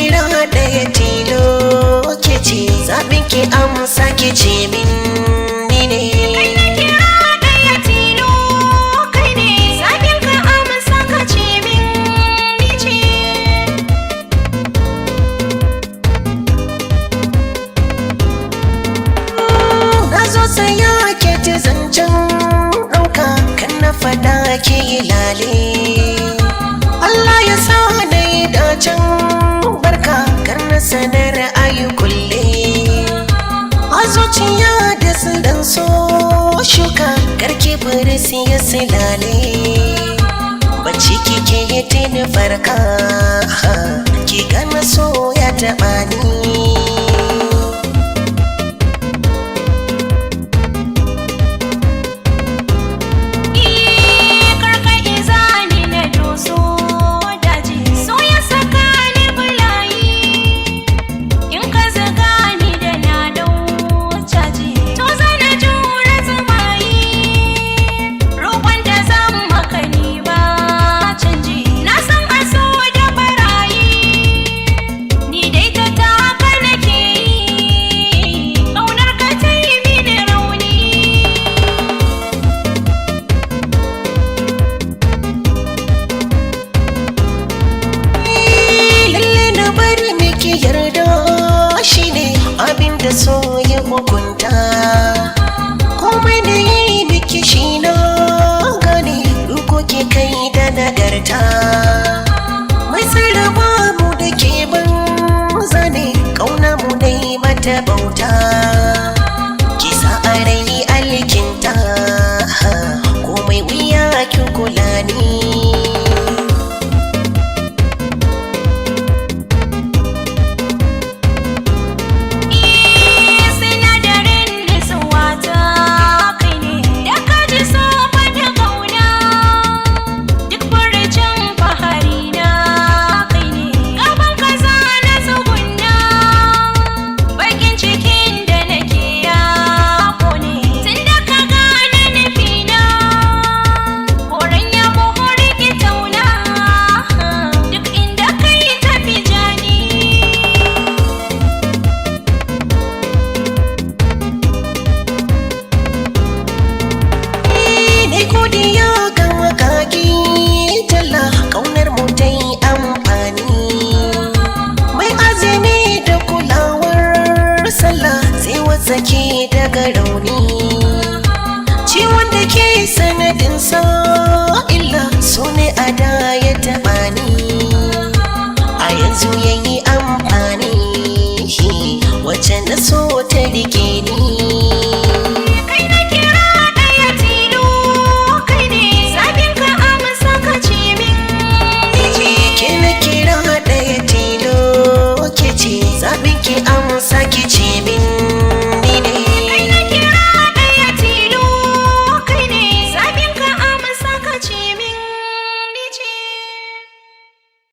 kira ɗaya tilo ke ce zaɓin ki amsa ke ce min ni ne. Kai na kira ɗaya tilo kai ne zaɓin ka amsa ka ce min ni ce. Na zo saya ke ta zancen ɗauka kan na faɗa ke yi lale. Allah ya sa na yi dacen barka kar na sanar ayi kulle. A zuciya da su dan so shuka karki bari su ya silale. Bacci kike yi tini farka ki gana so ya taɓa ni. Da so ya hukunta komai da yi miki shi na gani dukoki kai da nagarta mai sarrafa mu da ke ban zane kauna mu dai mata bauta kisa a rai alkinta komai wuya ki kula ni. Godiya ga makaki talla kaunar mu ta yi amfani mai azumi da kulawar sallah sai wasake daga rauni ciwon da ke sanadin sa illa so ne a da ya taɓa ni a yanzu ya yi amfani wacce na so ta rike ni. Zaɓin ki amsa ki ce min